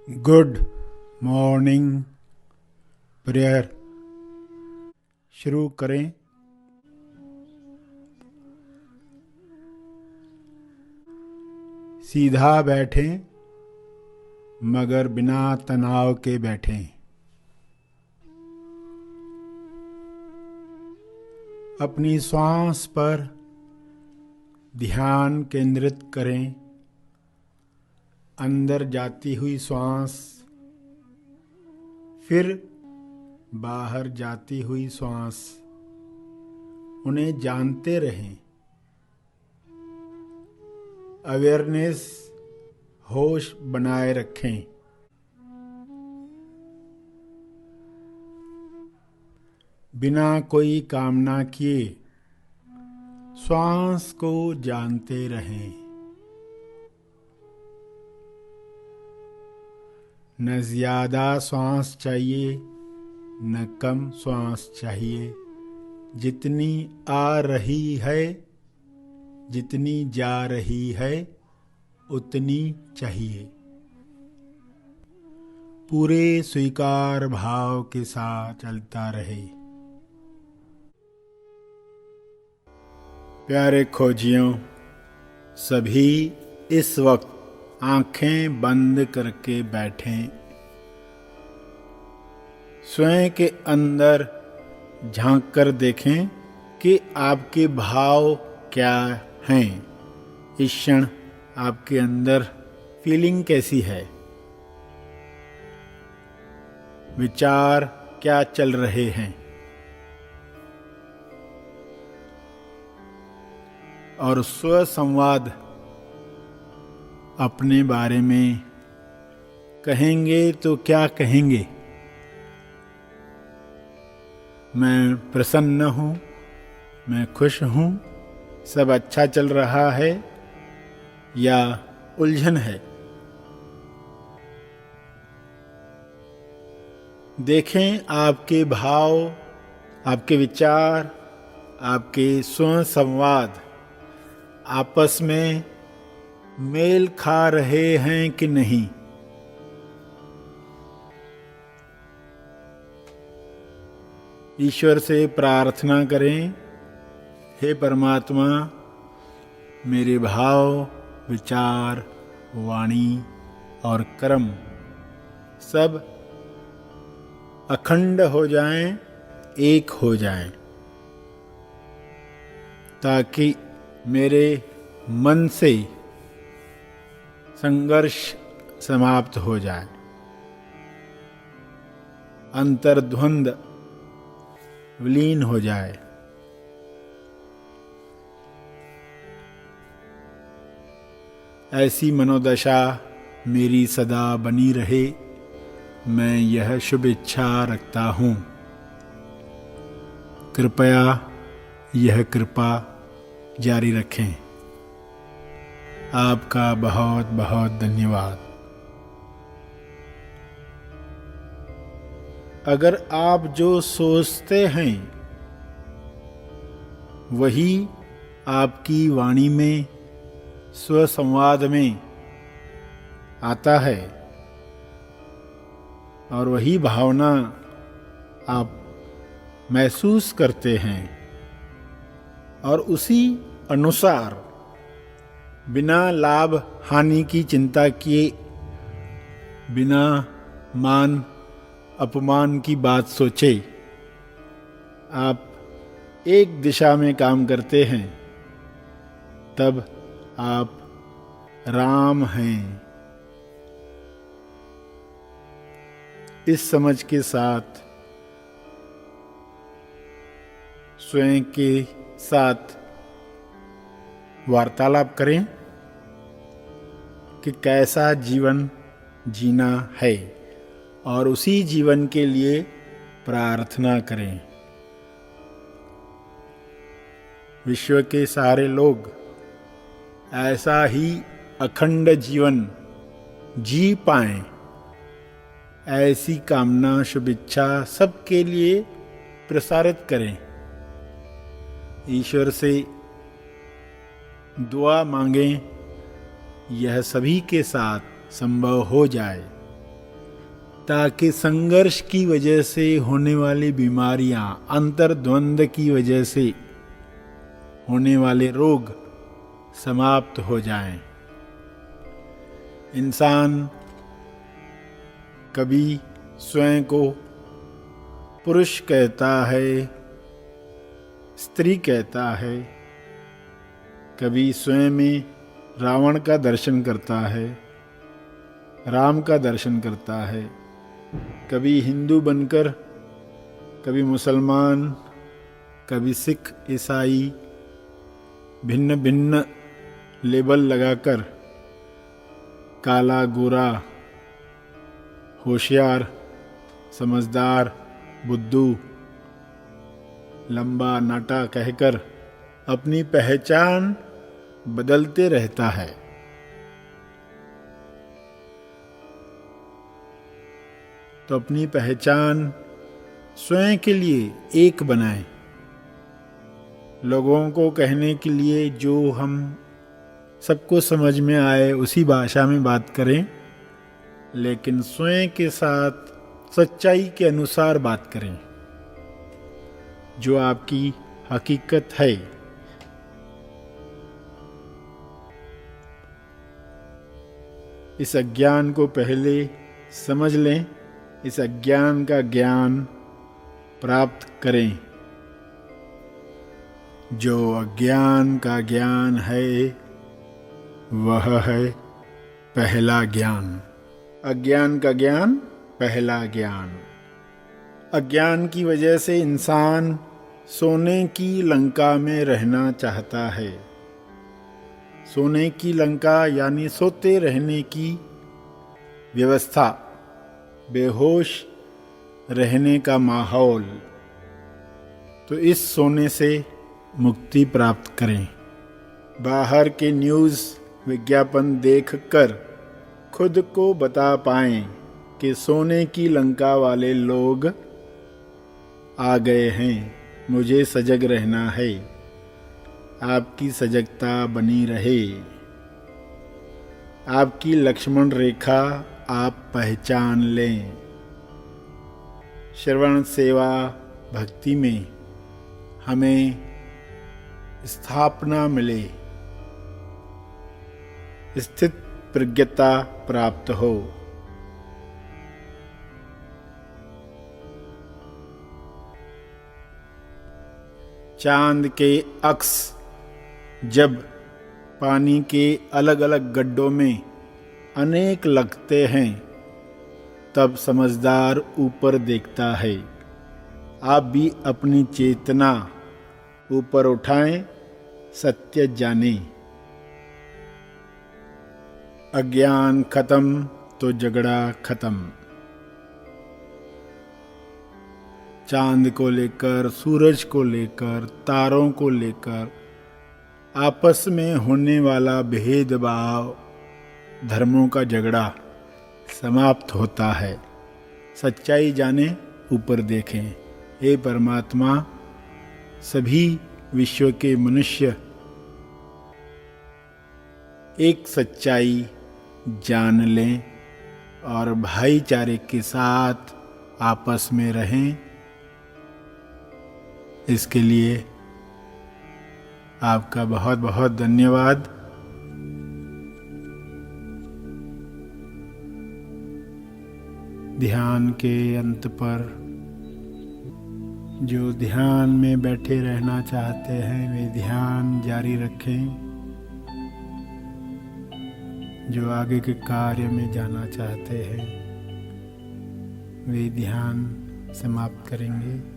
Good morning prayer शुरू करें। सीधा बैठें मगर बिना तनाव के बैठें। अपनी श्वास पर ध्यान केंद्रित करें। अंदर जाती हुई श्वास, फिर बाहर जाती हुई श्वास, उन्हें जानते रहें। अवेयरनेस, होश बनाए रखें। बिना कोई कामना किए श्वास को जानते रहें। न ज्यादा श्वास चाहिए न कम श्वास चाहिए। जितनी आ रही है, जितनी जा रही है, उतनी चाहिए। पूरे स्वीकार भाव के साथ चलता रहे। प्यारे खोजियों, सभी इस वक्त आंखें बंद करके बैठें। स्वयं के अंदर झांक कर देखें कि आपके भाव क्या हैं। इस क्षण आपके अंदर फीलिंग कैसी है, विचार क्या चल रहे हैं, और स्व संवाद अपने बारे में कहेंगे तो क्या कहेंगे। मैं प्रसन्न हूँ, मैं खुश हूँ, सब अच्छा चल रहा है, या उलझन है। देखें आपके भाव, आपके विचार, आपके स्व संवाद आपस में मेल खा रहे हैं कि नहीं। ईश्वर से प्रार्थना करें, हे परमात्मा, मेरे भाव, विचार, वाणी और कर्म सब अखंड हो जाएं, एक हो जाएं, ताकि मेरे मन से संघर्ष समाप्त हो जाए, अंतर्द्वंद विलीन हो जाए। ऐसी मनोदशा मेरी सदा बनी रहे, मैं यह शुभ इच्छा रखता हूँ। कृपया यह कृपा जारी रखें। आपका बहुत बहुत धन्यवाद। अगर आप जो सोचते हैं वही आपकी वाणी में, स्वसंवाद में आता है, और वही भावना आप महसूस करते हैं, और उसी अनुसार बिना लाभ हानि की चिंता किए, बिना मान अपमान की बात सोचे आप एक दिशा में काम करते हैं, तब आप राम हैं। इस समझ के साथ स्वयं के साथ वार्तालाप करें कि कैसा जीवन जीना है, और उसी जीवन के लिए प्रार्थना करें। विश्व के सारे लोग ऐसा ही अखंड जीवन जी पाएं, ऐसी कामना, शुभ इच्छा सबके लिए प्रसारित करें। ईश्वर से दुआ मांगें, यह सभी के साथ संभव हो जाए। ताकि संघर्ष की वजह से होने वाली बीमारियां, अंतर्द्वंद की वजह से होने वाले रोग समाप्त हो जाएं। इंसान कभी स्वयं को पुरुष कहता है, स्त्री कहता है, कभी स्वयं में रावण का दर्शन करता है, राम का दर्शन करता है, कभी हिंदू बनकर, कभी मुसलमान, कभी सिख, ईसाई, भिन्न भिन्न लेबल लगाकर काला, गोरा, होशियार, समझदार, बुद्धू, लंबा, नाटा कहकर अपनी पहचान बदलते रहता है। तो अपनी पहचान स्वयं के लिए एक बनाएं। लोगों को कहने के लिए जो हम सबको समझ में आए उसी भाषा में बात करें, लेकिन स्वयं के साथ सच्चाई के अनुसार बात करें। जो आपकी हकीकत है, इस अज्ञान को पहले समझ लें, इस अज्ञान का ज्ञान प्राप्त करें। जो अज्ञान का ज्ञान है वह है पहला ज्ञान। अज्ञान का ज्ञान, पहला ज्ञान। अज्ञान की वजह से इंसान सोने की लंका में रहना चाहता है। सोने की लंका यानी सोते रहने की व्यवस्था, बेहोश रहने का माहौल। तो इस सोने से मुक्ति प्राप्त करें। बाहर के न्यूज़ विज्ञापन देखकर खुद को बता पाएं कि सोने की लंका वाले लोग आ गए हैं, मुझे सजग रहना है। आपकी सजगता बनी रहे। आपकी लक्ष्मण रेखा आप पहचान लें। श्रवण, सेवा, भक्ति में हमें स्थापना मिले, स्थित प्रज्ञता प्राप्त हो। चांद के अक्स जब पानी के अलग अलग गड्ढों में अनेक लगते हैं, तब समझदार ऊपर देखता है। आप भी अपनी चेतना ऊपर उठाएं, सत्य जानें। अज्ञान खत्म तो झगड़ा खत्म। चांद को लेकर, सूरज को लेकर, तारों को लेकर आपस में होने वाला भेदभाव, धर्मों का झगड़ा समाप्त होता है। सच्चाई जाने, ऊपर देखें। हे परमात्मा, सभी विश्व के मनुष्य एक सच्चाई जान लें और भाईचारे के साथ आपस में रहें। इसके लिए आपका बहुत बहुत धन्यवाद। ध्यान के अंत पर जो ध्यान में बैठे रहना चाहते हैं वे ध्यान जारी रखें। जो आगे के कार्य में जाना चाहते हैं वे ध्यान समाप्त करेंगे।